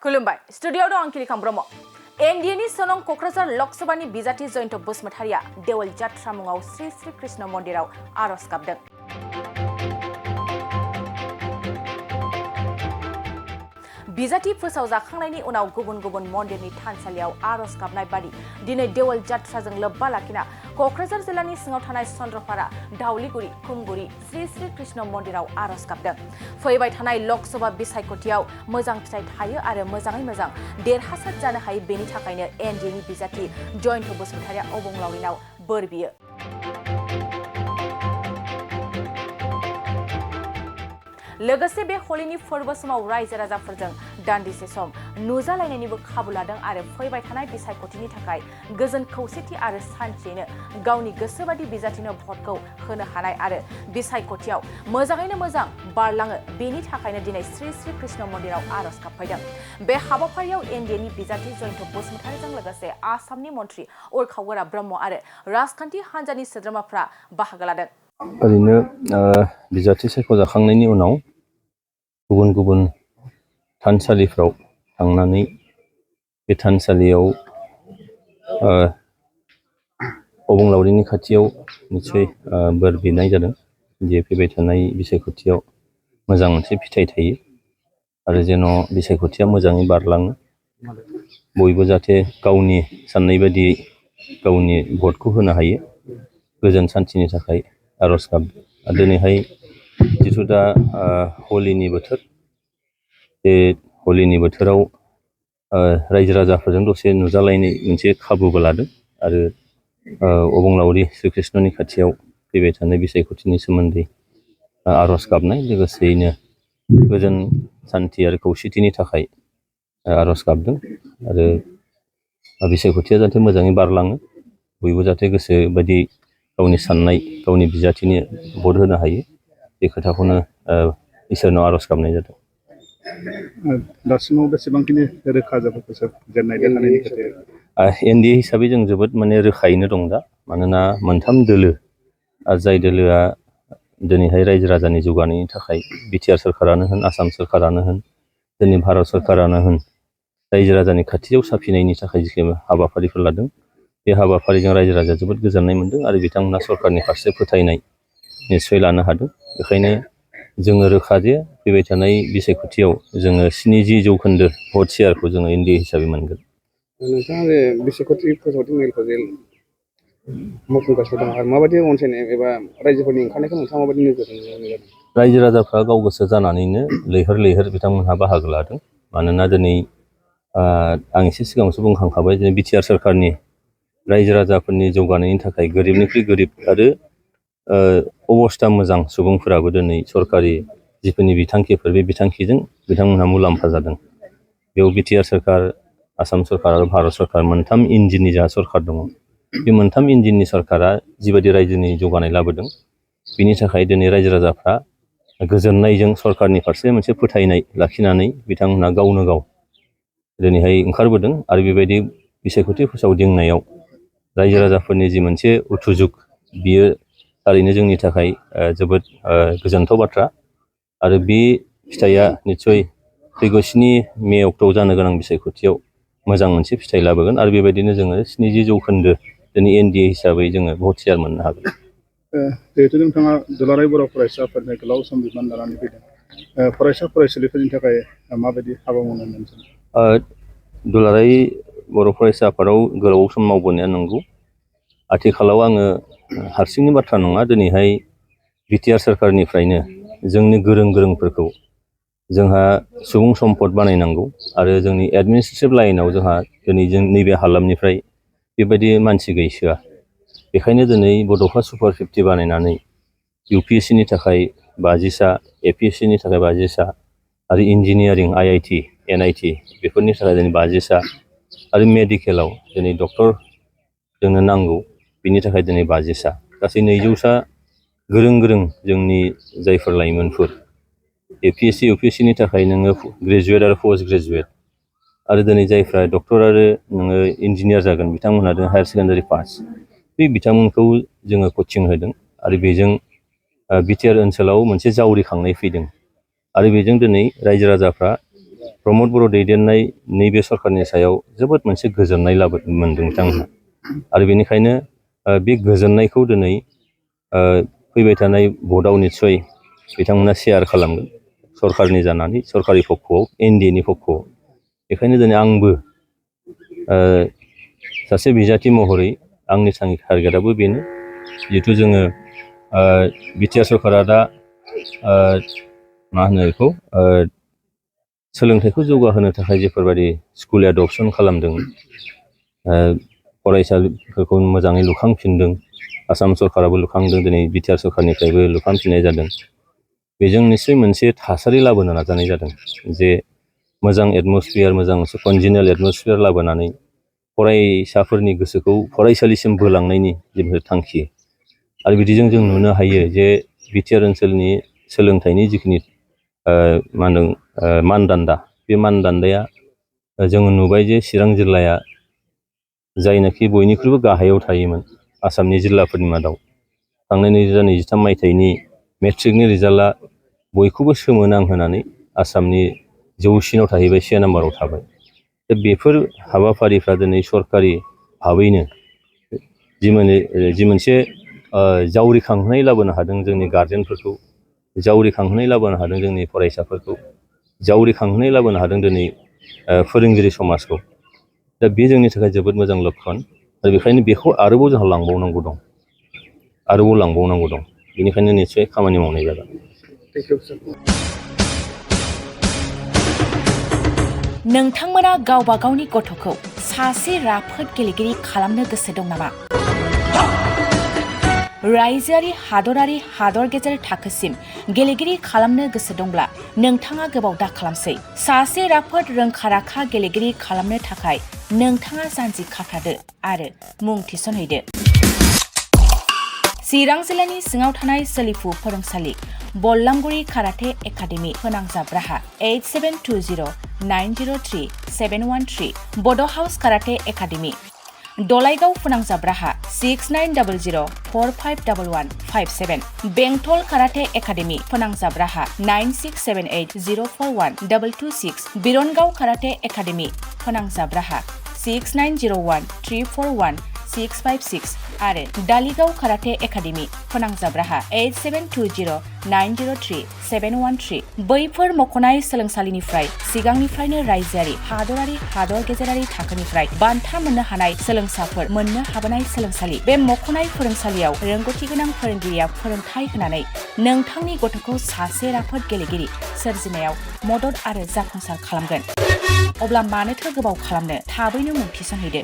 खुलुमबाय स्टुडियोआव दं आं किलिखां ब्रह्म एनडिएनि सनं क'क्राझार लकसभानि बिजाथि जयन्त बसुमतारिया देवल जात्रा मुङाव श्री श्री कृष्ण मन्दिराव आरज गाबदों। बिजाथि फोसावजाखांनायनि उनाव गुबुन गुबुन मन्दिरनि थानसालियाव आरज गाबनाय बादि दिनै देवल जात्राजों लोब्बा लाखिना क'क्राझार जिल्लानि सिङाव थानाय चन्द्रपारा दाउलिगुरि खुमगुरि श्री श्री कृष्ण मन्दिराव आरज गाबदों। फैबाय थानाय लकसभा बिसायख'थियाव मोजां फिथाइ थायो आरो मोजाङै मोजां देरहासार जानो हायो बेनि थाखायनो एनडिएनि बिजाथि जयन्त बसुमतारिया अबंलावरिनाव बोर बियो। लोगोसे बे हलिनि फोरबो समाव रायजो राजाफोरजों दान्दिसे सम नुजालायनायनिबो खाबु लादों आरो फैबाय थानाय बिसायख'थिनि थाखाय गोजोन खौसेथि आरो सान्थियैनो गावनि गोसोबादि बिजाथिनो भटखौ होनो हानाय आरो बिसायख'थियाव मोजाङैनो मोजां बारलाङो बेनि थाखायनो दिनै श्री श्री कृष्ण मन्दिराव आरज गाबफैदों। बे हाबाफारियाव एनडिएनि बिजाथि जयन्त बसुमतारिजों लोगोसे आसामनि मन्त्रि उरखावगोरा ब्रह्म आरो राजखान्थि हान्जानि सोद्रोमाफ्रा बाहागो लादों। ओरैनो बिजाथि सायख'जाखांनायनि उनाव गुबुन गुबुन थानसालिफ्राव थांनानै बे थानसालियाव अबंलावरिनि खाथियाव निस्सय बोर बिनाय जादों जे फैबाय थानाय बिसायख'थियाव मोजां मोनसे फिथाइ थायो आरो जेन' बिसायख'थिया मोजाङै बारलाङो बयबो जाहाथे गावनि साननाय बायदियै गावनि भटखौ होनो हायो गोजोन सान्थिनि थाखाय आरज गाबदों। दिनैहाय जिथु दा हलिनि बोथोर बे हलिनि बोथोराव रायजो राजाफोरजों दसे नुजालायनाय मोनसे खाबुबो लादों आरो अबंलावरि श्री कृष्णनि खाथियाव फैबाय थानाय बिसायख'थिनि सोमोन्दै आरज गाबनाय लोगोसेयैनो गोजोन सान्थि आरो खौसेथिनि थाखाय आरज गाबदों आरो बिसायख'थिया जाहाथे मोजाङै बारलाङो बयबो जाहाथे गोसो बायदि गावनि साननाय गावनि बिजाथिनि भट होनो हायो बे खोथाखौनो इसोरनाव आरज गाबनाय जादों। दासिमाव बेसेबांखिनि रोखा जाबोखो सार जेननाय देरहानायनि खोथाया? एनडिए हिसाबै जों जोबोद माने रोखायैनो दं दा मानोना मोनथाम दोलो जाय दोलोआ दिनैहाय रायजो राजानि जौगानायनि थाखाय बिटिआर सोरखारानो होन आसाम सोरखारानो होन जोंनि भारत सोरखारानो होन रायजो राजानि खाथियाव साफिनायनि थाखाय जिखिनि हाबाफारिफोर लादों बे हाबाफारिजों रायजो राजाया जोबोद गोजोननाय मोन्दों आरो बिथांमोना सरकारनि फारसे फोथायनाय निस्सय लानो हादों। बेखायनो जोङो रोखा जे फैबाय थानाय बिसायख'थियाव जोङो 70% भट शेयारखौ जोङो एनडिए हिसाबै मोनगोन। नोंथाङा जे बिसायख'थि फोसावथाय मेलखौ जे मावफुंगासिनो दं आरो माबायदि अनसायनाय एबा रायजोफोरनि ओंखारनायखौ नोंथाङा माबायदि नोजोर होनो? रायजो राजाफ्रा गाव गोसो जानानैनो लैहोर लैहोर बिथांमोनहा बाहागो लादों मानोना दिनै आं एसे सिगाङावसो बुंखांखाबाय जे बिटिआर सोरखारनि रायजो राजाफोरनि जौगानायनि थाखाय गोरिबनिख्रुइ गोरिब आरो अबस्था मोजां सुबुंफोराबो दिनै सरकारि जिखिनि बिथांखिफोर बे बिथांखिजों बिथांमोनहा मुलाम्फा जादों। बेयाव बिटिआर सोरखार आसाम सोरखार आरो भारत सोरखार मोनथाम इन्जिननि जा सरखार दङ बे मोनथाम इन्जिननि सरकारा जिबायदि रायजोनि जौगानाय लाबोदों बिनि थाखाय दिनै रायजो राजाफ्रा गोजोननायजों सरकारनि फारसे मोनसे फोथायनाय लाखिनानै बिथांमोनहा गावनो गाव दिनैहाय ओंखारबोदों आरो बेबायदि बिसायख'थि फोसावदिंनायाव रायजो राजाफोरनि जि मोनसे उथुजुग बियो थारैनो जोंनि थाखाय जोबोद गोजोनथाव बाथ्रा आरो बे फिथाइया निस्सय फैगौ 7 मे अक्ट'आव जानो गोनां बिसायख'थियाव मोजां मोनसे फिथाइ लाबोगोन आरो बेबायदिनो जोङो 70% दिनै एनडिए हिसाबै जोङो भट शेयार मोननो हागोन। जिहेतु नोंथाङा दुलाराय बर' फरायसा आफादनि गोलाव सम बिबान लानानै फैदों फरायसा फरायसुलिफोरनि थाखाय माबायदि हाबा मावनो मोनदों? दुलाराय बर' फरायसा आफादाव गोलाव सम मावबोनाया नंगौ। आथिखालाव आङो हारसिंनि बाथ्रा नङा दिनैहाय बिटिआर सोरखारनिफ्रायनो जोंनि गोरों गोरोंफोरखौ जोंहा सुबुं सम्पद बानायनांगौ आरो जोंनि एडमिनिस्ट्रेटिभ लाइनाव जोंहा दिनै जों नैबे हालामनिफ्राय बेबायदि मानसि गैसोआ। बेखायनो दिनै बड'फा सुपार 50 बानायनानै इउपिएससिनि थाखाय 50 सा एपिएससिनि थाखाय 50 सा आरो इन्जिनियारिं आइआइटि एनआइटि बेफोरनि थाखाय दिनै 50 सा आरो मेडिकेलाव दिनै डक्टर जोंनो नांगौ बिनि थाखाय दिनै 50 सा गासै 200 सा गोरों गोरों जोंनि जायफोर लाइमोनफोर एपिएससि इउपिएससिनि थाखाय नोङो ग्रेजुवेट आरो पस्ट ग्रेजुवेट आरो दिनै जायफ्रा डक्टर आरो नोङो इन्जिनियार जागोन बिथांमोनहा दिनै हायार सेकेन्डारि पास बे बिथांमोनखौ जोङो कचिं होदों आरो बेजों बिटिआर ओनसोलाव मोनसे जावरिखांनाय फैदों आरो बेजों दिनै रायजो राजाफ्रा प्रमद बर' दैदेननाय नैबे सरकारनि सायाव जोबोद मोनसे गोजोननाय मोनदों बिथांमोनहा आरो बेनिखायनो बे गोजोननायखौ दिनै फैबाय थानाय भटआव निस्सय बिथांमोना शेयार खालामगोन सरकारनि जानानै सरकारि पक्षआव एनडिएनि पक्षआव बेखायनो दिनै आंबो सासे बिजाथि महरै आंनि टारगेटआबो बेनो जिहेथु जोङो बिटिआर सरकारा दा मा होनो बेखौ सोलोंथाइखौ जौगाहोनो थाखाय जेफोरबायदि स्कुल एडप्सन खालामदों फरायसालिफोरखौ मोजाङै लुखांफिनदों आसाम सरकाराबो लुखांदों दिनै बिटिआर सरकारनिफ्रायबो लुखांफिननाय जादों बेजों निस्सय मोनसे थासारि लाबोनो नाजानाय जादों जे मोजां एटमस्फियार मोजां मोनसे कनजिनेल एटमस्फियार लाबोनानै फरायसाफोरनि गोसोखौ फरायसालिसिम बोलांनायनि जेबो थांखि आरो बिदिजों जों नुनो हायो जे बिटिआर ओनसोलनि सोलोंथाइनि जिखिनि मा होनदों मानदान्दा बे मानदान्दाया जोङो नुबाय जे चिरां जिल्लाया जायनाखि बयनिख्रुइबो गाहायाव थायोमोन आसामनि जिल्लाफोरनि मादाव थांनाय 2023 मायथाइनि मेट्रिकनि रिजाल्टआ बयखौबो सोमोनांहोनानै आसामनि जौसिनाव थाहैबाय 1 नाम्बाराव थाबाय दा बेफोर हाबाफारिफ्रा दिनै सरकारि भाबैनो जि मोनसे जावरिखांहोनाय लाबोनो हादों जोंनि गार्जेनफोरखौ जावरिखांहोनाय लाबोनो हादों जोंनि फरायसाफोरखौ जावरिखांहोनाय लाबोनो हादों दिनै फोरोंगिरि समाजखौ दा बे जोंनि थाखाय जोबोद मोजां लक्षन आरो बेखायनो बेखौ आरोबाव जोंहा लांबावनांगौ दं बेनिखायनो निस्सय खामानि मावनाय जागोन। नोंथांमोना गावबा गावनि गथ'खौ सासे राफोद गेलेगिरि खालामनो गोसो दं नामा? रायजोआरि हादरारि हादर गेजेर थाखोसिम गेलेगिरि खालामनो गोसो दंब्ला नोंथाङा गोबाव दा खालामसै। सासे राफोद रोंखा-राखा गेलेगिरि खालामनो थाखाय नोंथाङा जानजि खाफ्रादो आरो मुं थिसनहैदो। चिरां जिल्लानि सिङाव थानाय सोलिफु फोरोंसालि बल्लामगुरि काराटे एकाडेमि फोनांजाब राहा 8720903713 बड' हाउस काराटे एकाडेमि दलाइगाव फोनांजाब राहा 6900451157 बेंटल काराटे एकाडेमि फोनांजाब राहा 9678041226 बिरनगाव काराटे एकाडेमि फोनांजाब राहा 6901341656 आरो दालिगाव काराटे एकाडेमि फोनांजाब राहा 8720903713 बैफोर मख'नाय सोलोंसालिनिफ्राय सिगांनिफ्रायनो रायजोआरि हादरारि हादर गेजेरारि थाखोनिफ्राय बान्था मोननो हानाय सोलोंसाफोर मोननो हाबोनाय सोलोंसालि बे मख'नाय फोरोंसालियाव रोंगौथि गोनां फोरोंगिरिया फोरोंथाय होनानै नोंथांनि गथ'खौ सासे राफोद गेलेगिरि सोरजिनायाव मदद आरो जाफुंसार खालामगोन। अब्ला मानोथो गोबाव खालामनो थाबैनो मुं थिसनहैदो।